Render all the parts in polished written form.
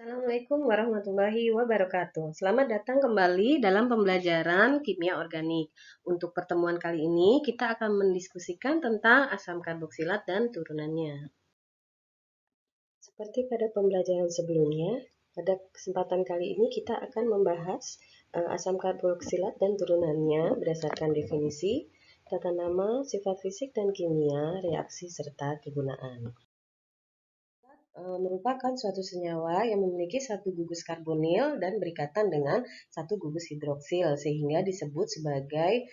Assalamualaikum warahmatullahi wabarakatuh. Selamat datang kembali dalam pembelajaran kimia organik. Untuk pertemuan kali ini, kita akan mendiskusikan tentang asam karboksilat dan turunannya. Seperti pada pembelajaran sebelumnya, pada kesempatan kali ini kita akan membahas asam karboksilat dan turunannya berdasarkan definisi, tata nama, sifat fisik dan kimia, reaksi, serta kegunaan. Merupakan suatu senyawa yang memiliki satu gugus karbonil dan berikatan dengan satu gugus hidroksil sehingga disebut sebagai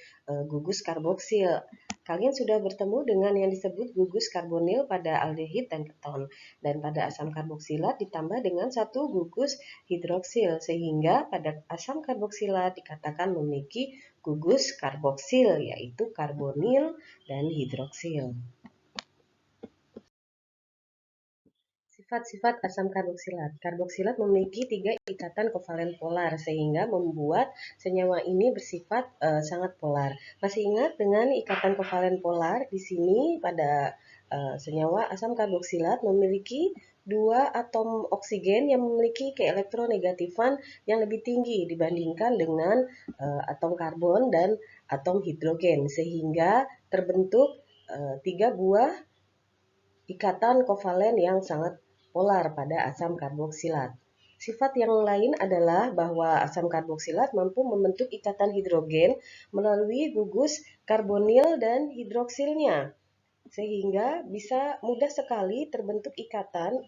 gugus karboksil. Kalian sudah bertemu dengan yang disebut gugus karbonil pada aldehid dan keton, dan pada asam karboksilat ditambah dengan satu gugus hidroksil sehingga pada asam karboksilat dikatakan memiliki gugus karboksil yaitu karbonil dan hidroksil. Sifat-sifat asam karboksilat. Karboksilat memiliki 3 ikatan kovalen polar sehingga membuat senyawa ini bersifat sangat polar. Masih ingat dengan ikatan kovalen polar? Di sini pada senyawa asam karboksilat memiliki 2 atom oksigen yang memiliki keelektronegatifan yang lebih tinggi dibandingkan dengan atom karbon dan atom hidrogen sehingga terbentuk 3 buah ikatan kovalen yang sangat polar pada asam karboksilat. Sifat yang lain adalah bahwa asam karboksilat mampu membentuk ikatan hidrogen melalui gugus karbonil dan hidroksilnya, sehingga bisa mudah sekali terbentuk ikatan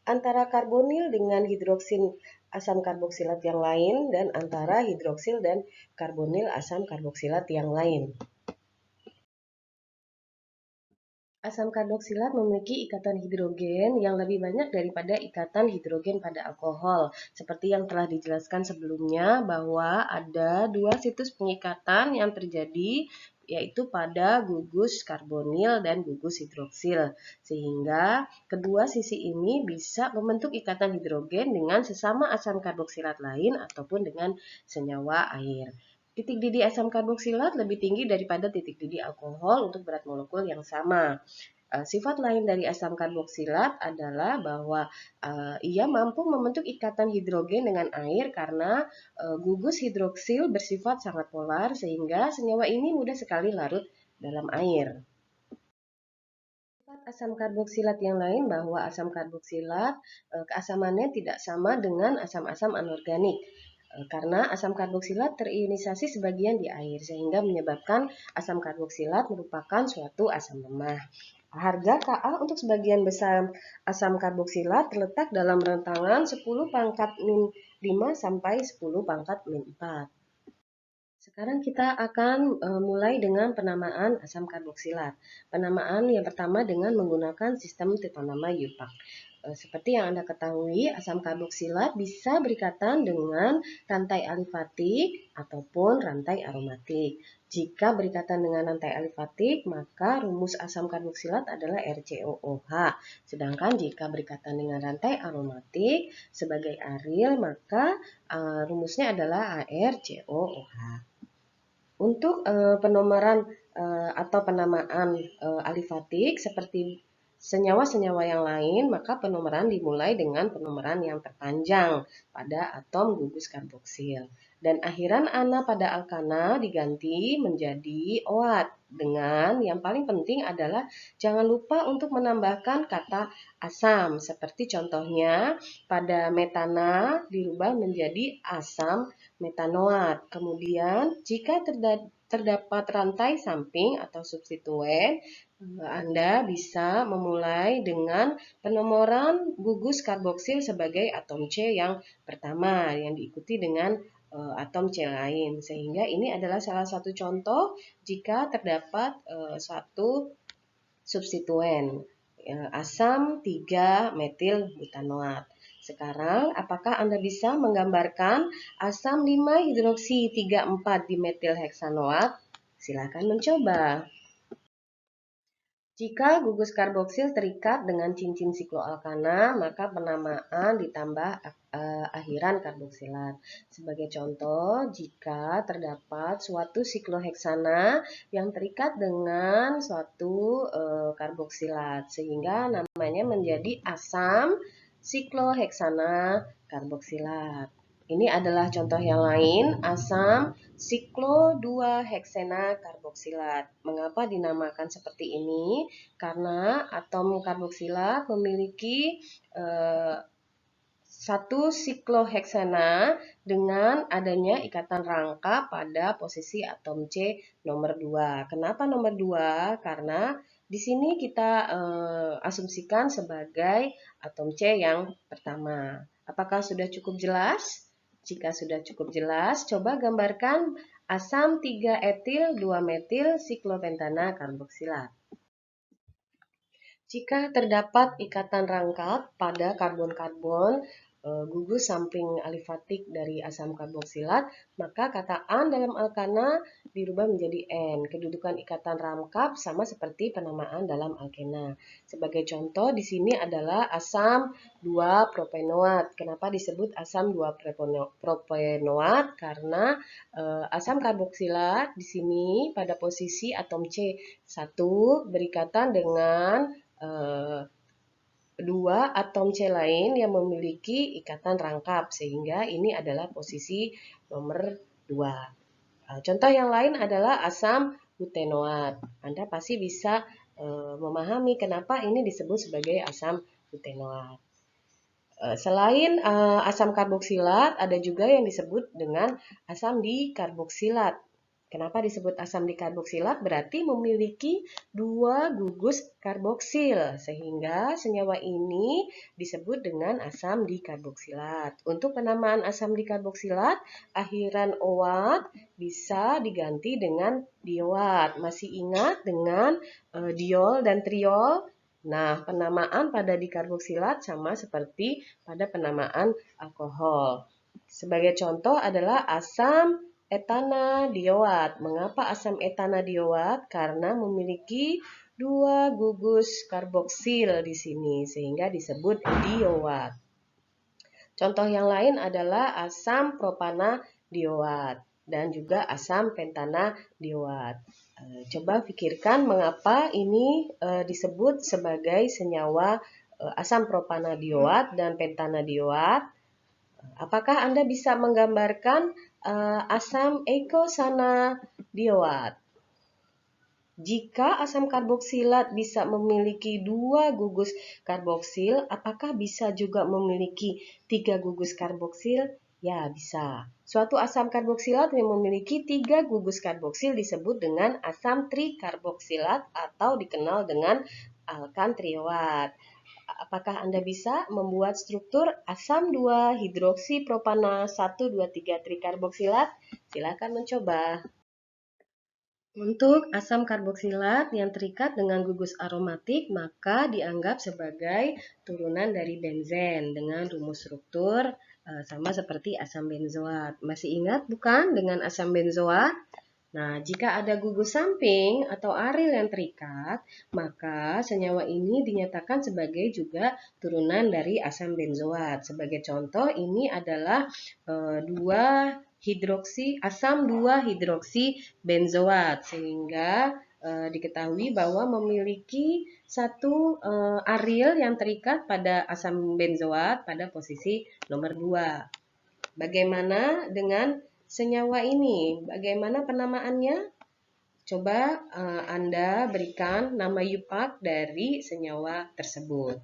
antara karbonil dengan hidroksil asam karboksilat yang lain dan antara hidroksil dan karbonil asam karboksilat yang lain. Asam karboksilat memiliki ikatan hidrogen yang lebih banyak daripada ikatan hidrogen pada alkohol. Seperti yang telah dijelaskan sebelumnya bahwa ada 2 situs pengikatan yang terjadi yaitu pada gugus karbonil dan gugus hidroksil. Sehingga kedua sisi ini bisa membentuk ikatan hidrogen dengan sesama asam karboksilat lain ataupun dengan senyawa air. Titik didih asam karboksilat lebih tinggi daripada titik didih alkohol untuk berat molekul yang sama. Sifat lain dari asam karboksilat adalah bahwa ia mampu membentuk ikatan hidrogen dengan air karena gugus hidroksil bersifat sangat polar sehingga senyawa ini mudah sekali larut dalam air. Sifat asam karboksilat yang lain bahwa asam karboksilat keasamannya tidak sama dengan asam-asam anorganik. Karena asam karboksilat terionisasi sebagian di air sehingga menyebabkan asam karboksilat merupakan suatu asam lemah. Harga Ka untuk sebagian besar asam karboksilat terletak dalam rentangan 10 pangkat min 5 sampai 10 pangkat min 4. Sekarang kita akan mulai dengan penamaan asam karboksilat. Penamaan yang pertama dengan menggunakan sistem tetanama Yupak. Seperti yang Anda ketahui, asam karboksilat bisa berikatan dengan rantai alifatik ataupun rantai aromatik. Jika berikatan dengan rantai alifatik, maka rumus asam karboksilat adalah RCOOH. Sedangkan jika berikatan dengan rantai aromatik sebagai aril, maka rumusnya adalah ArCOOH. Untuk penomoran atau penamaan alifatik seperti senyawa-senyawa yang lain, maka penomoran dimulai dengan penomoran yang terpanjang pada atom gugus karboksil. Dan akhiran ana pada alkana diganti menjadi OAT. Dengan yang paling penting adalah jangan lupa untuk menambahkan kata asam. Seperti contohnya pada metana dirubah menjadi asam metanoat. Kemudian jika terdapat rantai samping atau substituen, Anda bisa memulai dengan penomoran gugus karboksil sebagai atom C yang pertama yang diikuti dengan atom C lain. Sehingga ini adalah salah satu contoh jika terdapat suatu substituen asam 3-metil butanoat. Sekarang, apakah Anda bisa menggambarkan asam 5-hidroksi 3,4-dimetil heksanoat? Silakan mencoba. Jika gugus karboksil terikat dengan cincin sikloalkana, maka penamaan ditambah akhiran karboksilat. Sebagai contoh, jika terdapat suatu sikloheksana yang terikat dengan suatu karboksilat, sehingga namanya menjadi asam sikloheksana karboksilat. Ini adalah contoh yang lain asam siklo 2 heksena karboksilat. Mengapa dinamakan seperti ini? Karena atom karboksilat memiliki satu sikloheksana dengan adanya ikatan rangka pada posisi atom C nomor 2. Kenapa nomor 2? Karena di sini kita asumsikan sebagai atom C yang pertama. Apakah sudah cukup jelas? Jika sudah cukup jelas, coba gambarkan asam 3 etil 2 metil siklopentana karboksilat. Jika terdapat ikatan rangkap pada karbon-karbon gugus samping alifatik dari asam karboksilat, maka kata an dalam alkana dirubah menjadi n. Kedudukan ikatan rangkap sama seperti penamaan dalam alkena. Sebagai contoh di sini adalah asam 2 propenoat. Kenapa disebut asam 2 propenoat? Karena asam karboksilat di sini pada posisi atom C1 berikatan dengan dua atom C lain yang memiliki ikatan rangkap, sehingga ini adalah posisi nomor 2. Contoh yang lain adalah asam butenoat. Anda pasti bisa memahami kenapa ini disebut sebagai asam butenoat. Selain asam karboksilat, ada juga yang disebut dengan asam dikarboksilat. Kenapa disebut asam dikarboksilat? Berarti memiliki dua gugus karboksil, sehingga senyawa ini disebut dengan asam dikarboksilat. Untuk penamaan asam dikarboksilat, akhiran owat bisa diganti dengan dioat. Masih ingat dengan diol dan triol? Nah, penamaan pada dikarboksilat sama seperti pada penamaan alkohol. Sebagai contoh adalah asam etanadioat. Mengapa asam etanadioat? Karena memiliki dua gugus karboksil di sini, sehingga disebut dioat. Contoh yang lain adalah asam propanadioat dan juga asam pentanadioat. Coba pikirkan mengapa ini disebut sebagai senyawa asam propanadioat dan pentanadioat. Apakah Anda bisa menggambarkan asam eicosanadioat? Jika asam karboksilat bisa memiliki dua gugus karboksil, apakah bisa juga memiliki tiga gugus karboksil? Ya, bisa. Suatu asam karboksilat yang memiliki tiga gugus karboksil disebut dengan asam trikarboksilat atau dikenal dengan alkan trioat. Apakah Anda bisa membuat struktur asam 2 hidroksipropana 1,2,3 trikarboksilat? Silakan mencoba. Untuk asam karboksilat yang terikat dengan gugus aromatik, maka dianggap sebagai turunan dari benzen dengan rumus struktur sama seperti asam benzoat. Masih ingat bukan dengan asam benzoat? Nah, jika ada gugus samping atau aril yang terikat, maka senyawa ini dinyatakan sebagai juga turunan dari asam benzoat. Sebagai contoh, ini adalah asam 2 hidroksi benzoat, sehingga diketahui bahwa memiliki satu aril yang terikat pada asam benzoat pada posisi nomor 2. Bagaimana dengan senyawa ini? Bagaimana penamaannya? Coba Anda berikan nama yupak dari senyawa tersebut.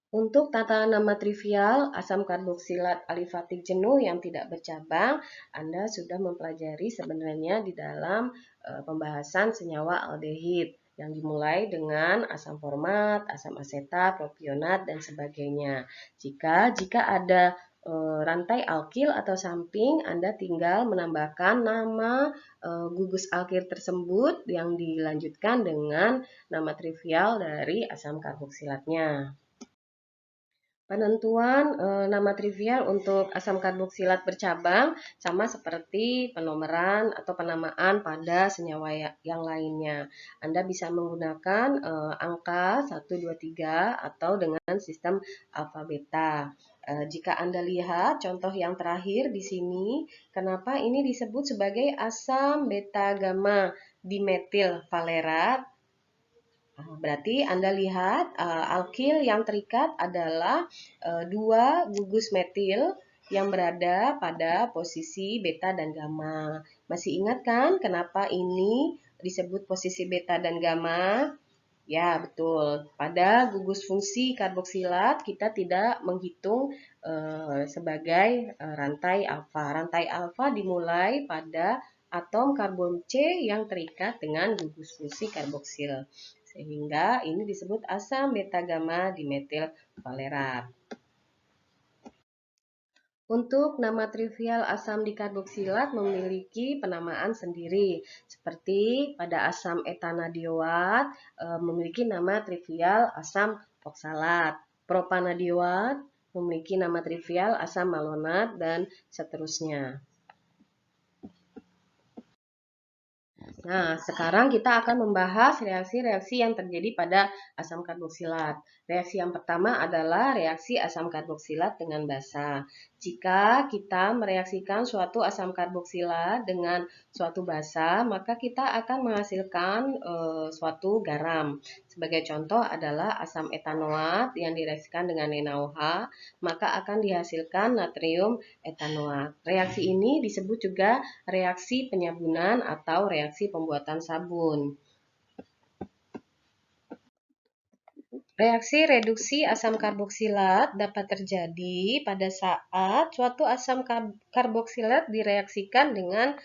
Untuk tata nama trivial asam karboksilat alifatik jenuh yang tidak bercabang, Anda sudah mempelajari sebenarnya di dalam pembahasan senyawa aldehid yang dimulai dengan asam format, asam asetat, propionat, dan sebagainya. Jika ada rantai alkil atau samping, Anda tinggal menambahkan nama gugus alkil tersebut yang dilanjutkan dengan nama trivial dari asam karboksilatnya. Penentuan nama trivial untuk asam karboksilat bercabang sama seperti penomoran atau penamaan pada senyawa yang lainnya. Anda bisa menggunakan angka 1, 2, 3 atau dengan sistem alfa beta. Jika Anda lihat contoh yang terakhir di sini, kenapa ini disebut sebagai asam beta gamma dimetil valerat? Berarti Anda lihat alkil yang terikat adalah dua gugus metil yang berada pada posisi beta dan gamma. Masih ingat kan kenapa ini disebut posisi beta dan gamma? Ya, betul. Pada gugus fungsi karboksilat kita tidak menghitung sebagai rantai alfa. Rantai alfa dimulai pada atom karbon C yang terikat dengan gugus fungsi karboksil. Sehingga ini disebut asam beta gamma dimetil valerat. Untuk nama trivial asam dikarboksilat memiliki penamaan sendiri, seperti pada asam etanadioat memiliki nama trivial asam oksalat, propanadioat memiliki nama trivial asam malonat, dan seterusnya. Nah, sekarang kita akan membahas reaksi-reaksi yang terjadi pada asam karboksilat. Reaksi yang pertama adalah reaksi asam karboksilat dengan basa. Jika kita mereaksikan suatu asam karboksilat dengan suatu basa, maka kita akan menghasilkan suatu garam. Sebagai contoh adalah asam etanoat yang direaksikan dengan NaOH, maka akan dihasilkan natrium etanoat. Reaksi ini disebut juga reaksi penyabunan atau reaksi pembuatan sabun. Reaksi reduksi asam karboksilat dapat terjadi pada saat suatu asam karboksilat direaksikan dengan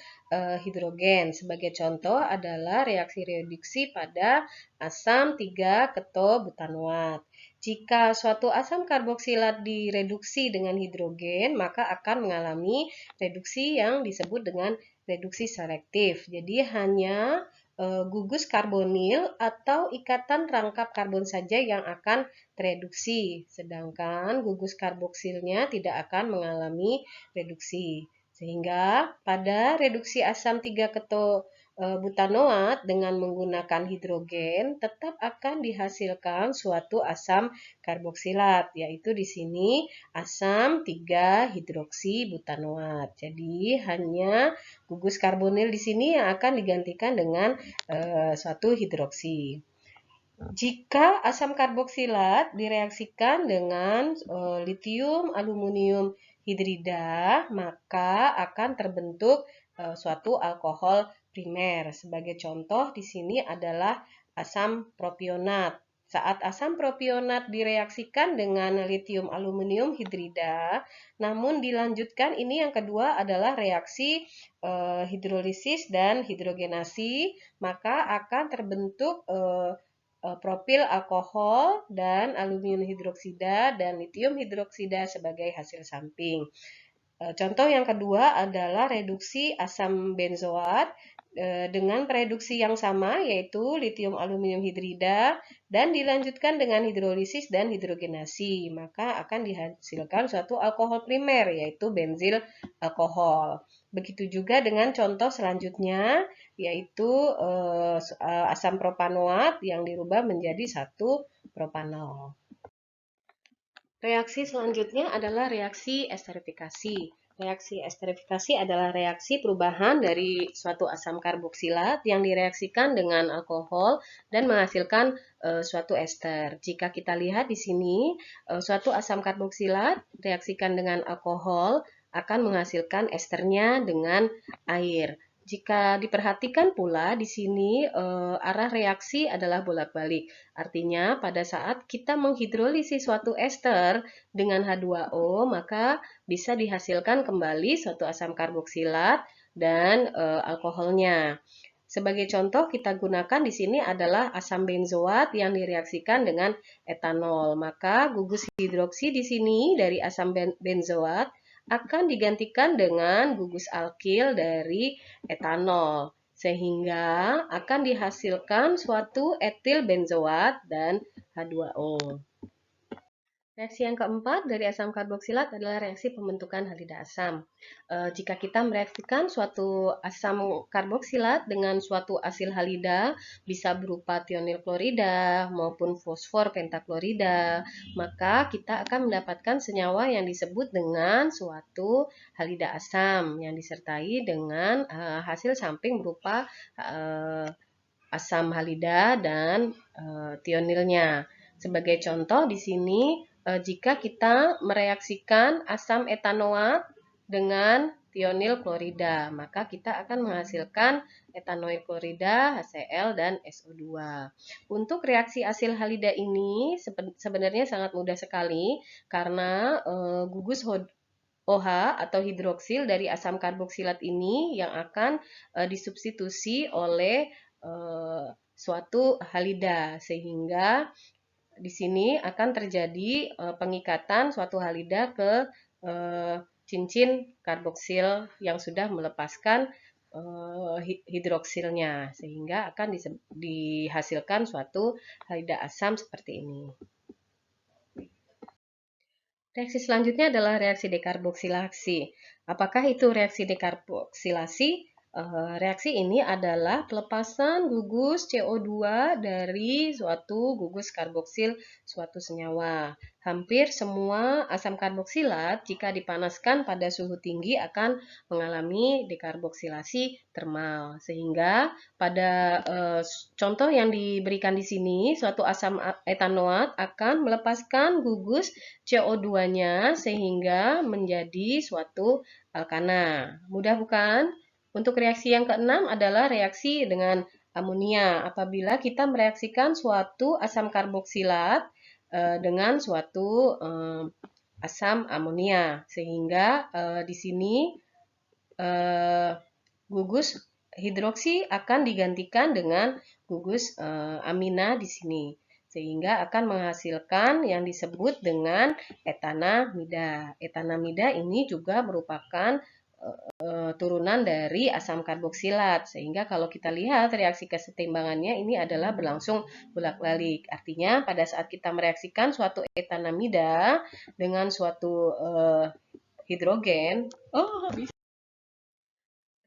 hidrogen. Sebagai contoh adalah reaksi reduksi pada asam 3-ketobutanoat. Jika suatu asam karboksilat direduksi dengan hidrogen, maka akan mengalami reduksi yang disebut dengan reduksi selektif. Jadi hanya gugus karbonil atau ikatan rangkap karbon saja yang akan tereduksi, sedangkan gugus karboksilnya tidak akan mengalami reduksi. Sehingga pada reduksi asam 3-ketobutanoat dengan menggunakan hidrogen tetap akan dihasilkan suatu asam karboksilat, yaitu di sini asam 3-hidroksibutanoat. Jadi hanya gugus karbonil di sini yang akan digantikan dengan suatu hidroksi. Jika asam karboksilat direaksikan dengan litium aluminium hidrida, maka akan terbentuk suatu alkohol primer. Sebagai contoh di sini adalah asam propionat. Saat asam propionat direaksikan dengan litium aluminium hidrida, namun dilanjutkan ini yang kedua adalah reaksi hidrolisis dan hidrogenasi, maka akan terbentuk propil alkohol dan aluminium hidroksida dan litium hidroksida sebagai hasil samping. Contoh yang kedua adalah reduksi asam benzoat dengan reduksi yang sama, yaitu litium aluminium hidrida, dan dilanjutkan dengan hidrolisis dan hidrogenasi, maka akan dihasilkan suatu alkohol primer, yaitu benzil alkohol. Begitu juga dengan contoh selanjutnya, yaitu asam propanoat yang dirubah menjadi 1-propanol. Reaksi selanjutnya adalah reaksi esterifikasi. Reaksi esterifikasi adalah reaksi perubahan dari suatu asam karboksilat yang direaksikan dengan alkohol dan menghasilkan suatu ester. Jika kita lihat di sini, suatu asam karboksilat reaksikan dengan alkohol akan menghasilkan esternya dengan air. Jika diperhatikan pula di sini arah reaksi adalah bolak-balik. Artinya pada saat kita menghidrolisis suatu ester dengan H2O, maka bisa dihasilkan kembali suatu asam karboksilat dan alkoholnya. Sebagai contoh kita gunakan di sini adalah asam benzoat yang direaksikan dengan etanol. Maka gugus hidroksi di sini dari asam benzoat akan digantikan dengan gugus alkil dari etanol, sehingga akan dihasilkan suatu etil benzoat dan H2O. Reaksi yang keempat dari asam karboksilat adalah reaksi pembentukan halida asam. Jika kita mereaksikan suatu asam karboksilat dengan suatu asil halida, bisa berupa tionil klorida maupun fosfor pentaklorida, maka kita akan mendapatkan senyawa yang disebut dengan suatu halida asam yang disertai dengan hasil samping berupa asam halida dan tionilnya. Sebagai contoh di sini, jika kita mereaksikan asam etanoat dengan tionil klorida, maka kita akan menghasilkan etanoil klorida, HCl, dan SO2. Untuk reaksi asil halida ini sebenarnya sangat mudah sekali karena gugus OH atau hidroksil dari asam karboksilat ini yang akan disubstitusi oleh suatu halida, sehingga di sini akan terjadi pengikatan suatu halida ke cincin karboksil yang sudah melepaskan hidroksilnya, sehingga akan dihasilkan suatu halida asam seperti ini. Reaksi selanjutnya adalah reaksi dekarboksilasi. Apakah itu reaksi dekarboksilasi? Reaksi ini adalah pelepasan gugus CO2 dari suatu gugus karboksil suatu senyawa. Hampir semua asam karboksilat jika dipanaskan pada suhu tinggi akan mengalami dekarboksilasi termal. Sehingga pada contoh yang diberikan di sini, suatu asam etanoat akan melepaskan gugus CO2-nya sehingga menjadi suatu alkana. Mudah bukan? Untuk reaksi yang keenam adalah reaksi dengan amonia. Apabila kita mereaksikan suatu asam karboksilat dengan suatu asam amonia, sehingga di sini gugus hidroksi akan digantikan dengan gugus amina di sini, sehingga akan menghasilkan yang disebut dengan etanamida. Etanamida ini juga merupakan turunan dari asam karboksilat, sehingga kalau kita lihat reaksi kesetimbangannya ini adalah berlangsung bolak-balik. Artinya pada saat kita mereaksikan suatu etanamida dengan suatu hidrogen,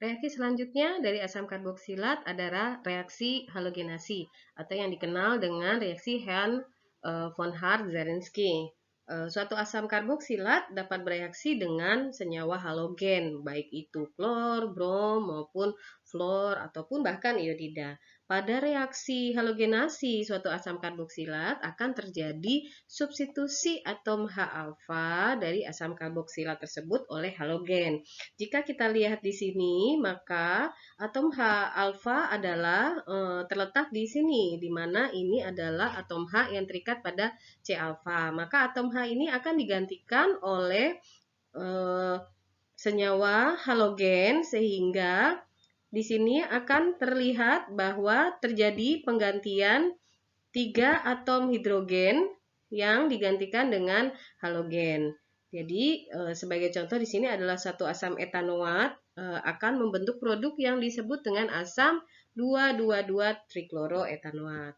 reaksi selanjutnya dari asam karboksilat adalah reaksi halogenasi atau yang dikenal dengan reaksi von Hart-Zarinsky. Suatu asam karboksilat dapat bereaksi dengan senyawa halogen, baik itu klor, brom, maupun fluor, ataupun bahkan iodida. Pada reaksi halogenasi suatu asam karboksilat akan terjadi substitusi atom H-alfa dari asam karboksilat tersebut oleh halogen. Jika kita lihat di sini, maka atom H-alfa adalah terletak di sini, di mana ini adalah atom H yang terikat pada C-alfa. Maka atom H ini akan digantikan oleh senyawa halogen, sehingga di sini akan terlihat bahwa terjadi penggantian 3 atom hidrogen yang digantikan dengan halogen. Jadi sebagai contoh di sini adalah satu asam etanoat akan membentuk produk yang disebut dengan asam 2,2,2-trichloroetanoat.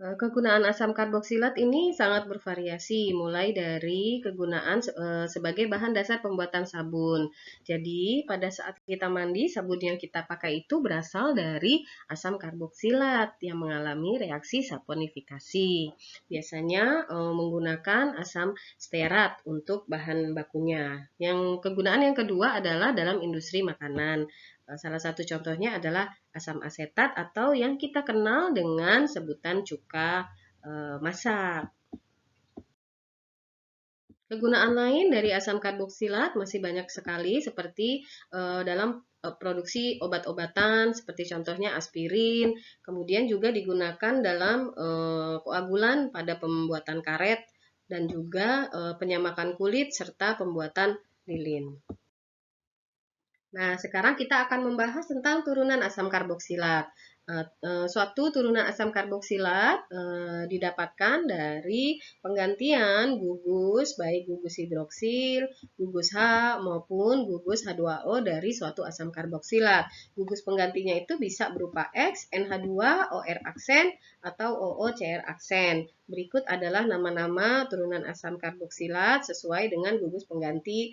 Kegunaan asam karboksilat ini sangat bervariasi, mulai dari kegunaan sebagai bahan dasar pembuatan sabun. Jadi, pada saat kita mandi, sabun yang kita pakai itu berasal dari asam karboksilat yang mengalami reaksi saponifikasi. Biasanya menggunakan asam stearat untuk bahan bakunya. Yang kegunaan yang kedua adalah dalam industri makanan. Salah satu contohnya adalah asam asetat atau yang kita kenal dengan sebutan cuka masak. Kegunaan lain dari asam karboksilat masih banyak sekali, seperti dalam produksi obat-obatan seperti contohnya aspirin, kemudian juga digunakan dalam koagulan pada pembuatan karet dan juga penyamakan kulit serta pembuatan lilin. Nah, sekarang kita akan membahas tentang turunan asam karboksilat. Suatu turunan asam karboksilat didapatkan dari penggantian gugus, baik gugus hidroksil, gugus H, maupun gugus H2O dari suatu asam karboksilat. Gugus penggantinya itu bisa berupa X, NH2, OR aksen, atau OO, CR aksen. Berikut adalah nama-nama turunan asam karboksilat sesuai dengan gugus pengganti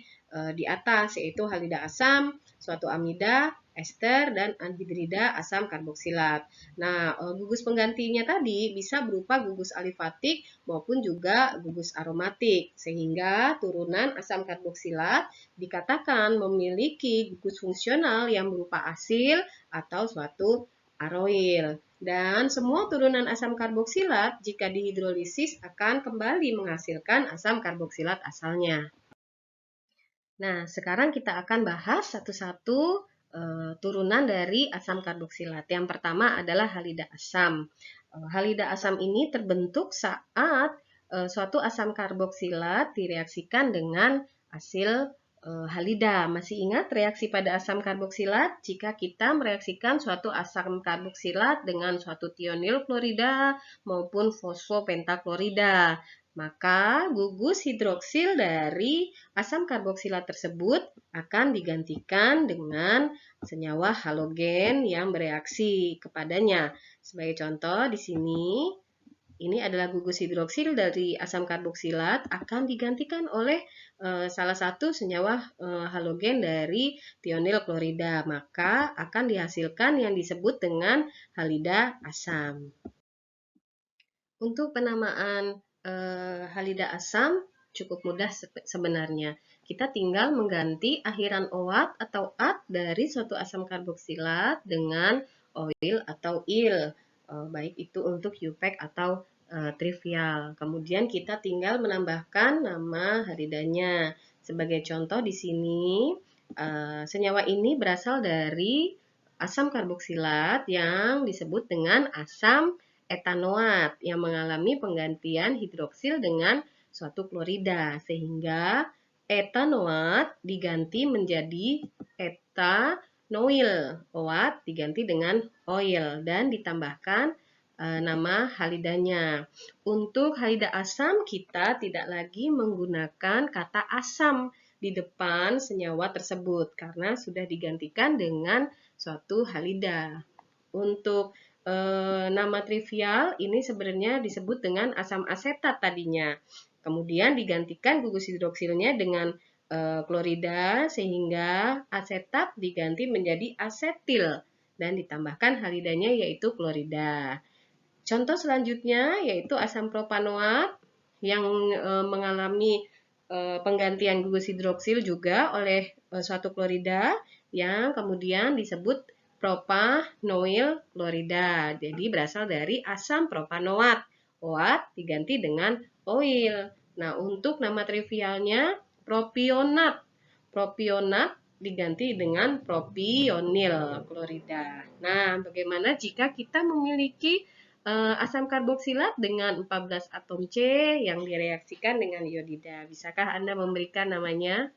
di atas, yaitu halida asam, suatu amida, ester, dan anhidrida asam karboksilat. Nah, gugus penggantinya tadi bisa berupa gugus alifatik maupun juga gugus aromatik, sehingga turunan asam karboksilat dikatakan memiliki gugus fungsional yang berupa asil atau suatu aroil. Dan semua turunan asam karboksilat jika dihidrolisis akan kembali menghasilkan asam karboksilat asalnya. Nah, sekarang kita akan bahas satu-satu turunan dari asam karboksilat. Yang pertama adalah halida asam. Halida asam ini terbentuk saat suatu asam karboksilat direaksikan dengan asil halida. Masih ingat reaksi pada asam karboksilat? Jika kita mereaksikan suatu asam karboksilat dengan suatu tionil klorida maupun fosfopentaklorida, maka gugus hidroksil dari asam karboksilat tersebut akan digantikan dengan senyawa halogen yang bereaksi kepadanya. Sebagai contoh di sini, ini adalah gugus hidroksil dari asam karboksilat akan digantikan oleh salah satu senyawa halogen dari tionil klorida, maka akan dihasilkan yang disebut dengan halida asam. Untuk penamaan halida asam cukup mudah sebenarnya. Kita tinggal mengganti akhiran OAT atau AT dari suatu asam karboksilat dengan oil atau il, baik itu untuk UPEC atau trivial. Kemudian kita tinggal menambahkan nama halidanya. Sebagai contoh di sini, senyawa ini berasal dari asam karboksilat yang disebut dengan asam etanoat yang mengalami penggantian hidroksil dengan suatu klorida, sehingga etanoat diganti menjadi etanoil, OAT diganti dengan oil dan ditambahkan nama halidanya. Untuk halida asam kita tidak lagi menggunakan kata asam di depan senyawa tersebut karena sudah digantikan dengan suatu halida. Untuk nama trivial ini sebenarnya disebut dengan asam asetat tadinya. Kemudian digantikan gugus hidroksilnya dengan klorida sehingga asetat diganti menjadi asetil dan ditambahkan halidanya yaitu klorida. Contoh selanjutnya yaitu asam propanoat yang mengalami penggantian gugus hidroksil juga oleh suatu klorida yang kemudian disebut propanoil klorida. Jadi berasal dari asam propanoat. OAT diganti dengan oil. Nah, untuk nama trivialnya propionat. Propionat diganti dengan propionil klorida. Nah, bagaimana jika kita memiliki asam karboksilat dengan 14 atom C yang direaksikan dengan iodida? Bisakah Anda memberikan namanya?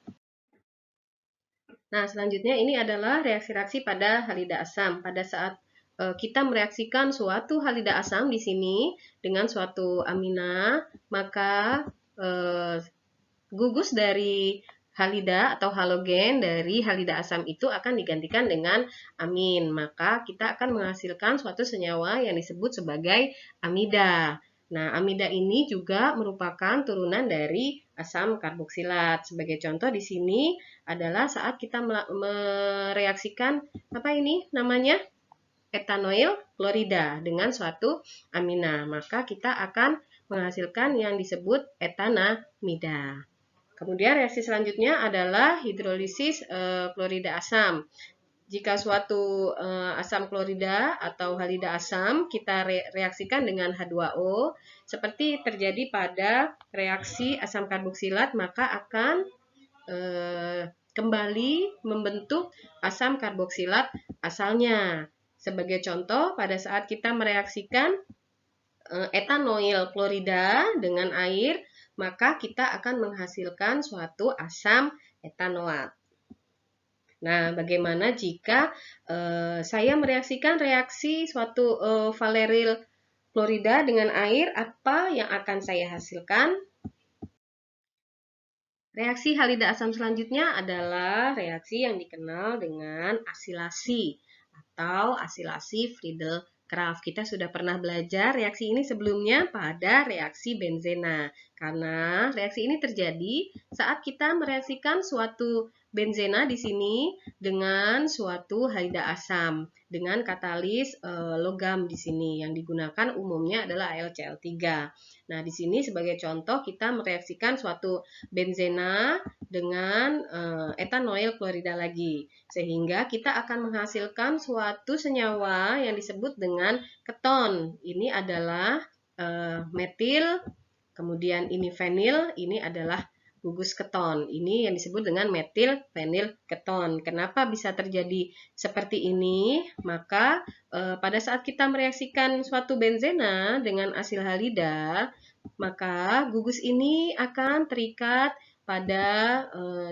Nah, selanjutnya ini adalah reaksi-reaksi pada halida asam. Pada saat kita mereaksikan suatu halida asam di sini dengan suatu amina, maka gugus dari halida atau halogen dari halida asam itu akan digantikan dengan amin. Maka kita akan menghasilkan suatu senyawa yang disebut sebagai amida. Nah, amida ini juga merupakan turunan dari asam karboksilat. Sebagai contoh di sini adalah saat kita mereaksikan apa ini namanya? Etanoil klorida dengan suatu amina. Maka kita akan menghasilkan yang disebut etanamida. Kemudian reaksi selanjutnya adalah hidrolisis klorida asam. Jika suatu asam klorida atau halida asam kita reaksikan dengan H2O, seperti terjadi pada reaksi asam karboksilat, maka akan kembali membentuk asam karboksilat asalnya. Sebagai contoh, pada saat kita mereaksikan etanoil klorida dengan air, maka kita akan menghasilkan suatu asam etanoat. Nah, bagaimana jika saya mereaksikan reaksi suatu valeryl klorida dengan air, apa yang akan saya hasilkan? Reaksi halida asam selanjutnya adalah reaksi yang dikenal dengan asilasi atau asilasi Friedel Kraft. Kita sudah pernah belajar reaksi ini sebelumnya pada reaksi benzena. Karena reaksi ini terjadi saat kita mereaksikan suatu benzena di sini dengan suatu halida asam dengan katalis logam di sini yang digunakan umumnya adalah AlCl3. Nah, di sini sebagai contoh kita mereaksikan suatu benzena dengan etanoil klorida lagi, sehingga kita akan menghasilkan suatu senyawa yang disebut dengan keton. Ini adalah metil, kemudian ini fenil, ini adalah gugus keton. Ini yang disebut dengan metil fenil keton. Kenapa bisa terjadi seperti ini? Maka pada saat kita mereaksikan suatu benzena dengan asil halida, maka gugus ini akan terikat pada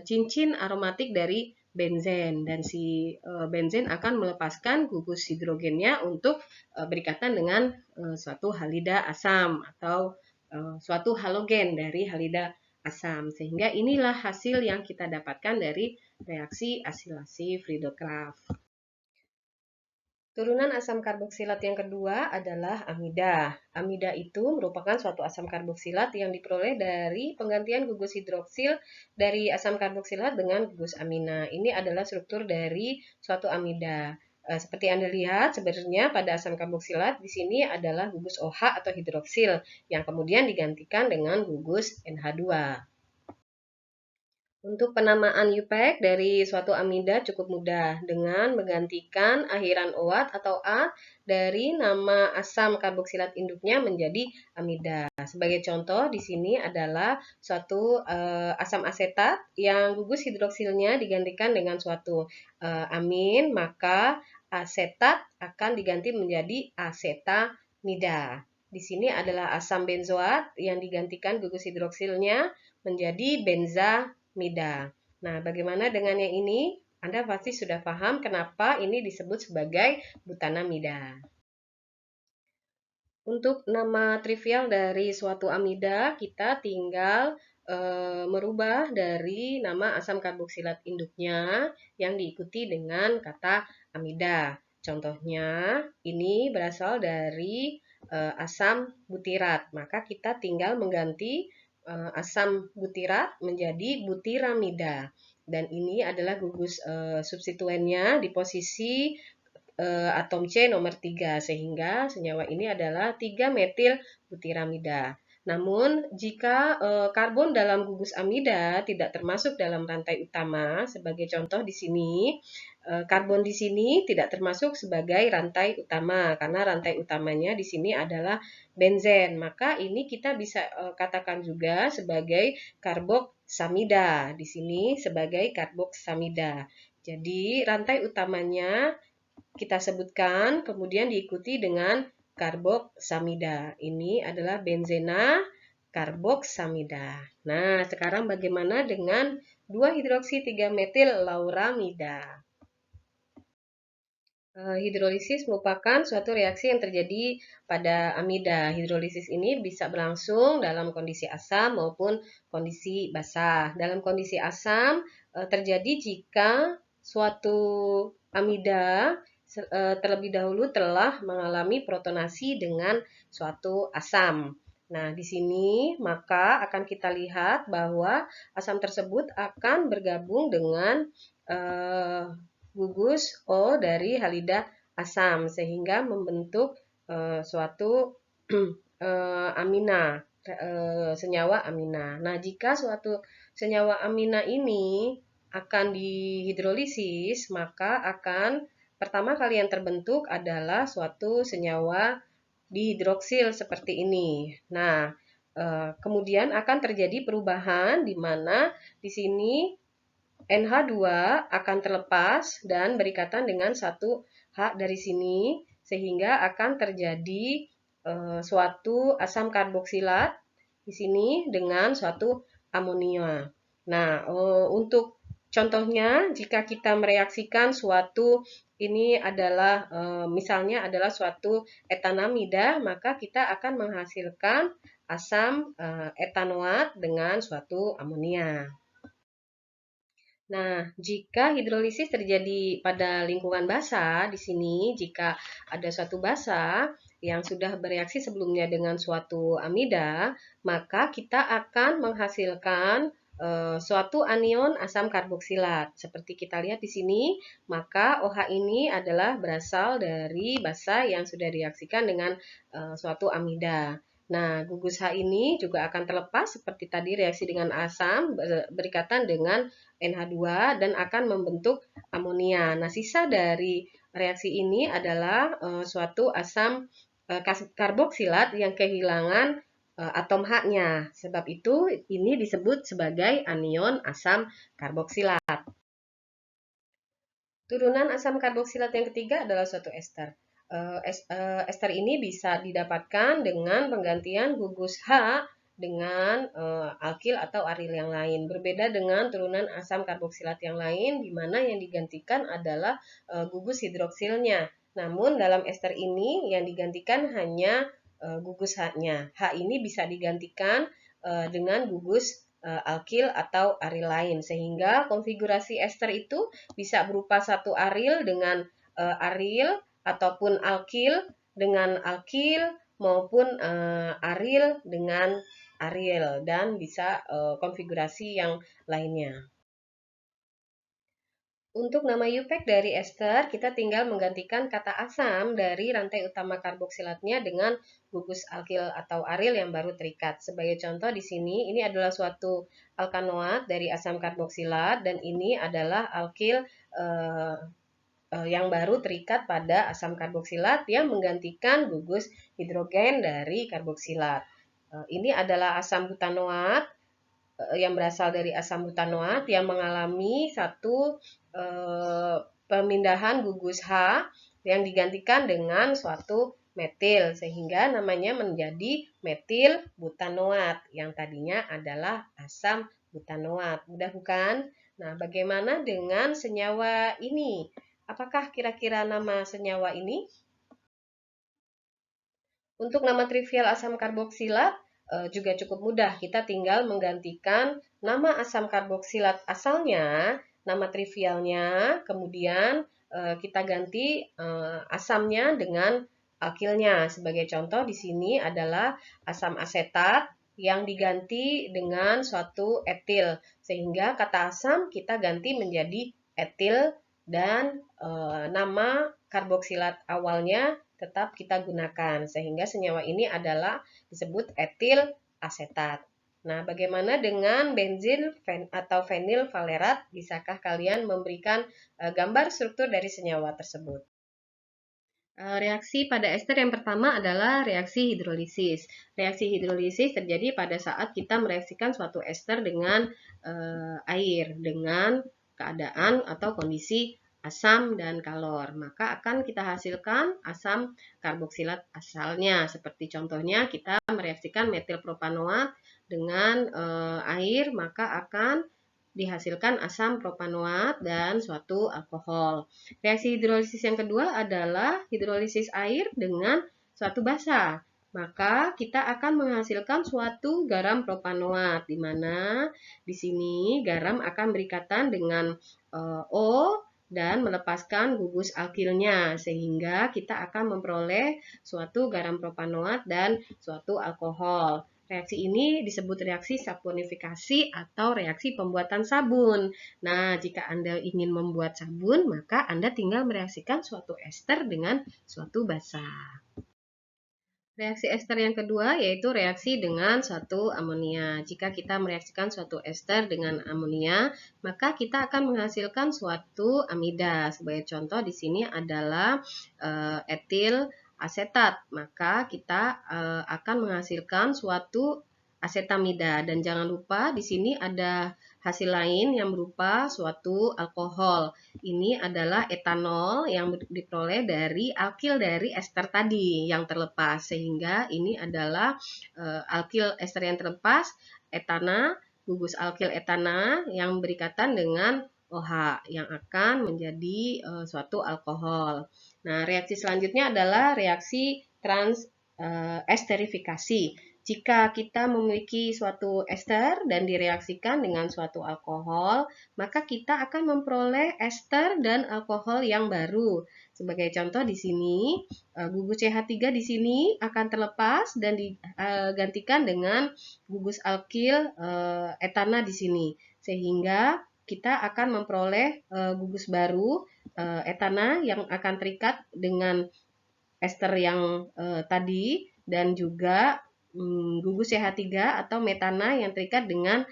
cincin aromatik dari benzen, dan si benzen akan melepaskan gugus hidrogennya untuk berikatan dengan suatu halida asam atau suatu halogen dari halida asam, sehingga inilah hasil yang kita dapatkan dari reaksi asilasi Friedel-Crafts. Turunan asam karboksilat yang kedua adalah amida. Amida itu merupakan suatu asam karboksilat yang diperoleh dari penggantian gugus hidroksil dari asam karboksilat dengan gugus amina. Ini adalah struktur dari suatu amida. Seperti Anda lihat, sebenarnya pada asam karboksilat di sini adalah gugus OH atau hidroksil yang kemudian digantikan dengan gugus NH2. Untuk penamaan UPEC dari suatu amida cukup mudah dengan menggantikan akhiran OAT atau A dari nama asam karboksilat induknya menjadi amida. Sebagai contoh di sini adalah suatu asam asetat yang gugus hidroksilnya digantikan dengan suatu amin, maka asetat akan diganti menjadi asetamida. Di sini adalah asam benzoat yang digantikan gugus hidroksilnya menjadi benzamida. Nah, bagaimana dengan yang ini? Anda pasti sudah paham kenapa ini disebut sebagai butanamida. Untuk nama trivial dari suatu amida, kita tinggal merubah dari nama asam karboksilat induknya yang diikuti dengan kata amida. Contohnya, ini berasal dari asam butirat, maka kita tinggal mengganti asam butirat menjadi butiramida. Dan ini adalah gugus substituennya di posisi atom C nomor 3, sehingga senyawa ini adalah 3-metil butiramida. Namun, jika karbon dalam gugus amida tidak termasuk dalam rantai utama, sebagai contoh di sini, karbon di sini tidak termasuk sebagai rantai utama, karena rantai utamanya di sini adalah benzen. Maka ini kita bisa katakan juga sebagai karboksamida, di sini sebagai karboksamida. Jadi, rantai utamanya kita sebutkan, kemudian diikuti dengan karboksamida. Ini adalah benzena karboksamida. Nah, sekarang bagaimana dengan 2-hidroksi 3-metil lauramida? Hidrolisis merupakan suatu reaksi yang terjadi pada amida. Hidrolisis ini bisa berlangsung dalam kondisi asam maupun kondisi basah. Dalam kondisi asam terjadi jika suatu amida terlebih dahulu telah mengalami protonasi dengan suatu asam. Nah, di sini maka akan kita lihat bahwa asam tersebut akan bergabung dengan gugus O dari halida asam sehingga membentuk suatu amina, senyawa amina. Nah, jika suatu senyawa amina ini akan dihidrolisis, maka akan pertama kali yang terbentuk adalah suatu senyawa dihidroksil seperti ini. Nah, kemudian akan terjadi perubahan di mana di sini NH2 akan terlepas dan berikatan dengan satu H dari sini, sehingga akan terjadi suatu asam karboksilat di sini dengan suatu amonia. Nah, untuk contohnya, jika kita mereaksikan suatu ini adalah misalnya adalah suatu etanamida, maka kita akan menghasilkan asam etanoat dengan suatu amonia. Nah, jika hidrolisis terjadi pada lingkungan basa, di sini jika ada suatu basa yang sudah bereaksi sebelumnya dengan suatu amida, maka kita akan menghasilkan suatu anion asam karboksilat. Seperti kita lihat di sini, maka OH ini adalah berasal dari basa yang sudah direaksikan dengan suatu amida. Nah, gugus H ini juga akan terlepas seperti tadi reaksi dengan asam berikatan dengan NH2 dan akan membentuk amonia. Nah, sisa dari reaksi ini adalah suatu asam karboksilat yang kehilangan atom H-nya. Sebab itu ini disebut sebagai anion asam karboksilat. Turunan asam karboksilat yang ketiga adalah suatu ester. Ester ini bisa didapatkan dengan penggantian gugus H dengan alkil atau aril yang lain. Berbeda dengan turunan asam karboksilat yang lain, di mana yang digantikan adalah gugus hidroksilnya. Namun dalam ester ini yang digantikan hanya gugus H-nya. H ini bisa digantikan dengan gugus alkil atau aril lain, sehingga konfigurasi ester itu bisa berupa satu aril dengan aril ataupun alkil dengan alkil maupun aril dengan aril dan bisa konfigurasi yang lainnya. Untuk nama UPEC dari ester, kita tinggal menggantikan kata asam dari rantai utama karboksilatnya dengan gugus alkil atau aril yang baru terikat. Sebagai contoh di sini, ini adalah suatu alkanoat dari asam karboksilat dan ini adalah alkil yang baru terikat pada asam karboksilat yang menggantikan gugus hidrogen dari karboksilat. Ini adalah asam butanoat yang berasal dari asam butanoat yang mengalami satu pemindahan gugus H yang digantikan dengan suatu metil sehingga namanya menjadi metil butanoat yang tadinya adalah asam butanoat. Mudah bukan? Nah, bagaimana dengan senyawa ini? Apakah kira-kira nama senyawa ini? Untuk nama trivial asam karboksilat juga cukup mudah. Kita tinggal menggantikan nama asam karboksilat asalnya, nama trivialnya, kemudian kita ganti asamnya dengan alkilnya. Sebagai contoh di sini adalah asam asetat yang diganti dengan suatu etil. Sehingga kata asam kita ganti menjadi etil dan nama karboksilat awalnya tetap kita gunakan sehingga senyawa ini adalah disebut etil asetat. Nah, bagaimana dengan benzil atau fenil valerat? Bisakah kalian memberikan gambar struktur dari senyawa tersebut? Reaksi pada ester yang pertama adalah reaksi hidrolisis. Reaksi hidrolisis terjadi pada saat kita mereaksikan suatu ester dengan air dengan keadaan atau kondisi asam dan kalor. Maka akan kita hasilkan asam karboksilat asalnya. Seperti contohnya kita mereaksikan metilpropanoat dengan air, maka akan dihasilkan asam propanoat dan suatu alkohol. Reaksi hidrolisis yang kedua adalah hidrolisis air dengan suatu basa. Maka kita akan menghasilkan suatu garam propanoat, di mana di sini garam akan berikatan dengan O dan melepaskan gugus alkilnya, sehingga kita akan memperoleh suatu garam propanoat dan suatu alkohol. Reaksi ini disebut reaksi saponifikasi atau reaksi pembuatan sabun. Nah, jika Anda ingin membuat sabun, maka Anda tinggal mereaksikan suatu ester dengan suatu basa. Reaksi ester yang kedua yaitu reaksi dengan suatu amonia. Jika kita mereaksikan suatu ester dengan amonia, maka kita akan menghasilkan suatu amida. Sebagai contoh di sini adalah etil asetat. Maka kita akan menghasilkan suatu asetamida dan jangan lupa di sini ada hasil lain yang berupa suatu alkohol. Ini adalah etanol yang diperoleh dari alkil dari ester tadi yang terlepas, sehingga ini adalah alkil ester yang terlepas, etana, gugus alkil etana yang berikatan dengan OH yang akan menjadi suatu alkohol. Nah, reaksi selanjutnya adalah reaksi esterifikasi. Jika kita memiliki suatu ester dan direaksikan dengan suatu alkohol, maka kita akan memperoleh ester dan alkohol yang baru. Sebagai contoh di sini, gugus CH3 di sini akan terlepas dan digantikan dengan gugus alkil etana di sini. Sehingga kita akan memperoleh gugus baru etana yang akan terikat dengan ester yang tadi, dan juga gugus CH3 atau metana yang terikat dengan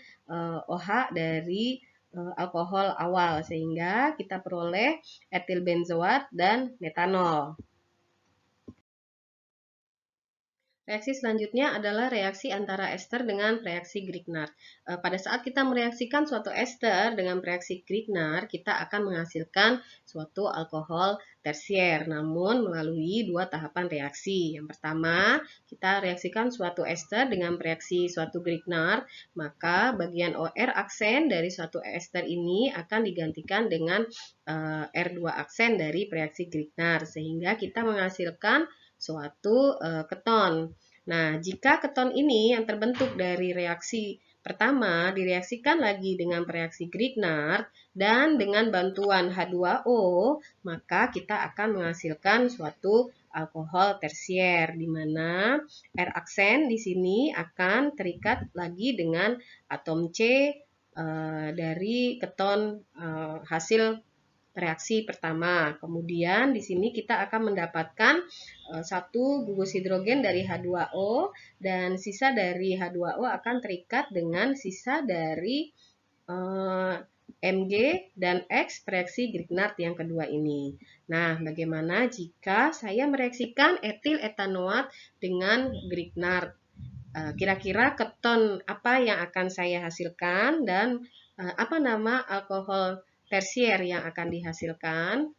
OH dari alkohol awal, sehingga kita peroleh etil benzoat dan metanol. Reaksi selanjutnya adalah reaksi antara ester dengan reaksi Grignard. Pada saat kita mereaksikan suatu ester dengan reaksi Grignard, kita akan menghasilkan suatu alkohol tersier, namun melalui dua tahapan reaksi. Yang pertama, kita reaksikan suatu ester dengan reaksi suatu Grignard, maka bagian OR aksen dari suatu ester ini akan digantikan dengan R2 aksen dari reaksi Grignard, sehingga kita menghasilkan suatu keton. Nah, jika keton ini yang terbentuk dari reaksi pertama direaksikan lagi dengan reaksi Grignard dan dengan bantuan H2O, maka kita akan menghasilkan suatu alkohol tersier, di mana R aksen di sini akan terikat lagi dengan atom C dari keton hasil reaksi pertama. Kemudian di sini kita akan mendapatkan satu gugus hidrogen dari H2O, dan sisa dari H2O akan terikat dengan sisa dari Mg dan X reaksi Grignard yang kedua ini. Nah, bagaimana jika saya mereaksikan etil etanoat dengan Grignard? Kira-kira keton apa yang akan saya hasilkan, dan apa nama alkohol tersier yang akan dihasilkan?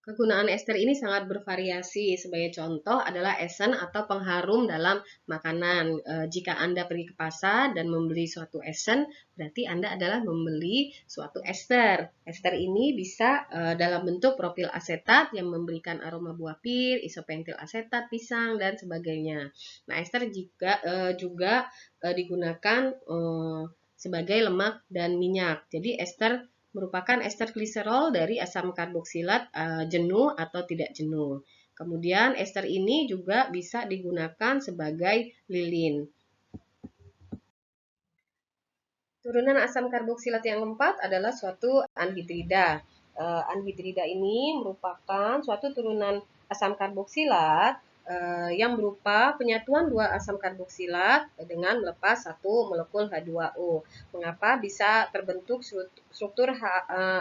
Kegunaan ester ini sangat bervariasi. Sebagai contoh adalah esen atau pengharum dalam makanan. Jika Anda pergi ke pasar dan membeli suatu esen, berarti Anda adalah membeli suatu ester. Ester ini bisa dalam bentuk propil asetat yang memberikan aroma buah pir, isopentil asetat, pisang, dan sebagainya. Nah, ester juga digunakan sebagai lemak dan minyak. Jadi ester merupakan ester gliserol dari asam karboksilat jenuh atau tidak jenuh. Kemudian ester ini juga bisa digunakan sebagai lilin. Turunan asam karboksilat yang keempat adalah suatu anhidrida. Anhidrida ini merupakan suatu turunan asam karboksilat yang berupa penyatuan dua asam karboksilat dengan melepas satu molekul H2O. Mengapa bisa terbentuk struktur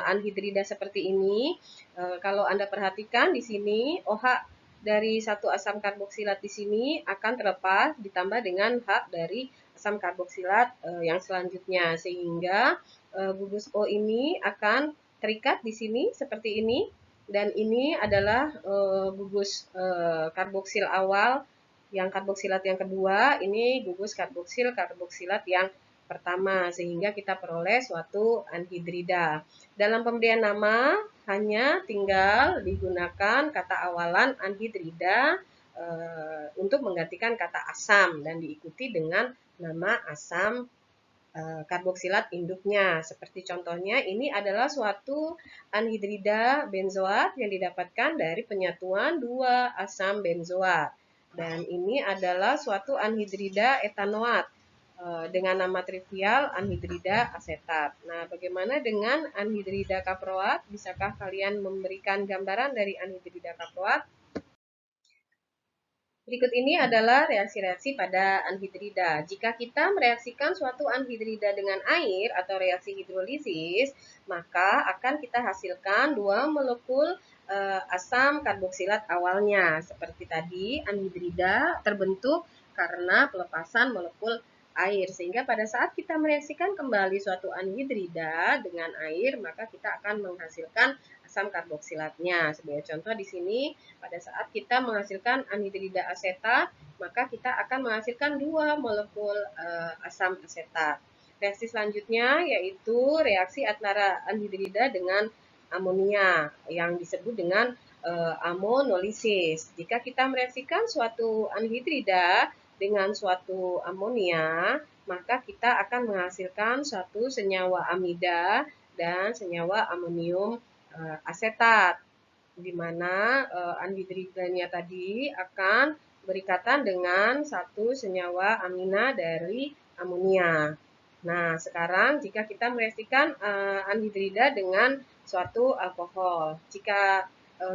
anhidrida seperti ini? Kalau Anda perhatikan di sini, OH dari satu asam karboksilat di sini akan terlepas ditambah dengan H dari asam karboksilat yang selanjutnya, sehingga gugus O ini akan terikat di sini seperti ini, dan ini adalah gugus karboksil awal yang karboksilat yang kedua, ini gugus karboksilat yang pertama, sehingga kita peroleh suatu anhidrida. Dalam pemberian nama hanya tinggal digunakan kata awalan anhidrida untuk menggantikan kata asam dan diikuti dengan nama asam karboksilat induknya. Seperti contohnya, ini adalah suatu anhidrida benzoat yang didapatkan dari penyatuan dua asam benzoat. Dan ini adalah suatu anhidrida etanoat dengan nama trivial anhidrida asetat. Nah, bagaimana dengan anhidrida kaproat? Bisakah kalian memberikan gambaran dari anhidrida kaproat? Berikut ini adalah reaksi-reaksi pada anhidrida. Jika kita mereaksikan suatu anhidrida dengan air atau reaksi hidrolisis, maka akan kita hasilkan dua molekul asam karboksilat awalnya. Seperti tadi, anhidrida terbentuk karena pelepasan molekul air, sehingga pada saat kita mereaksikan kembali suatu anhidrida dengan air, maka kita akan menghasilkan asam karboksilatnya. Sebagai contoh di sini, pada saat kita menghasilkan anhidrida asetat, maka kita akan menghasilkan dua molekul asam asetat. Reaksi selanjutnya yaitu reaksi antara anhidrida dengan amonia yang disebut dengan amonolisis. Jika kita mereaksikan suatu anhidrida dengan suatu amonia, maka kita akan menghasilkan suatu senyawa amida dan senyawa amonium asetat, di mana anhidridanya tadi akan berikatan dengan satu senyawa amina dari amonia. Nah, sekarang jika kita mereaksikan anhidrida dengan suatu alkohol. Jika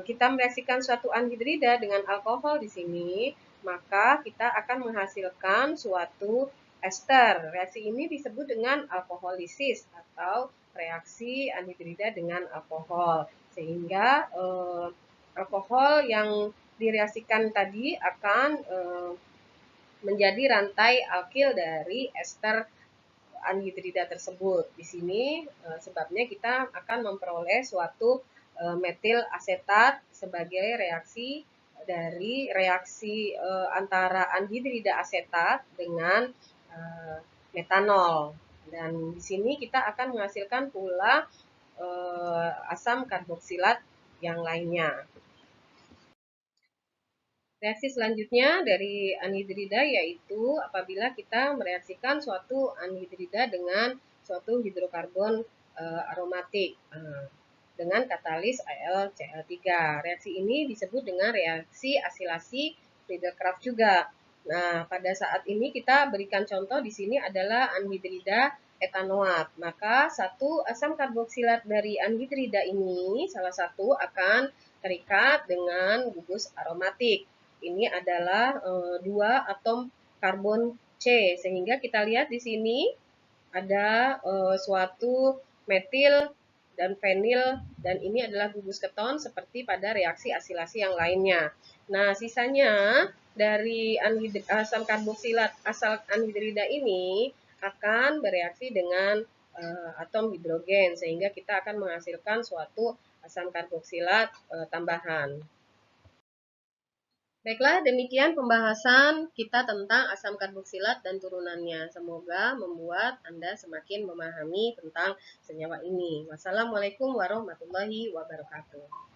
kita mereaksikan suatu anhidrida dengan alkohol di sini, maka kita akan menghasilkan suatu ester. Reaksi ini disebut dengan alkoholisis atau reaksi anhidrida dengan alkohol. Sehingga alkohol yang direaksikan tadi akan menjadi rantai alkil dari ester anhidrida tersebut. Di sini sebabnya kita akan memperoleh suatu metil asetat sebagai reaksi dari reaksi antara anhidrida asetat dengan metanol. Dan di sini kita akan menghasilkan pula asam karboksilat yang lainnya. Reaksi selanjutnya dari anhidrida yaitu apabila kita mereaksikan suatu anhidrida dengan suatu hidrokarbon aromatik dengan katalis AlCl3. Reaksi ini disebut dengan reaksi asilasi Friedel-Crafts juga. Nah, pada saat ini kita berikan contoh di sini adalah anhidrida etanoat. Maka satu asam karboksilat dari anhidrida ini salah satu akan terikat dengan gugus aromatik. Ini adalah dua atom karbon C, sehingga kita lihat di sini ada suatu metil dan fenil, dan ini adalah gugus keton seperti pada reaksi asilasi yang lainnya. Nah, sisanya dari asam karboksilat asal anhidrida ini akan bereaksi dengan atom hidrogen, sehingga kita akan menghasilkan suatu asam karboksilat tambahan. Baiklah, demikian pembahasan kita tentang asam karboksilat dan turunannya. Semoga membuat Anda semakin memahami tentang senyawa ini. Wassalamualaikum warahmatullahi wabarakatuh.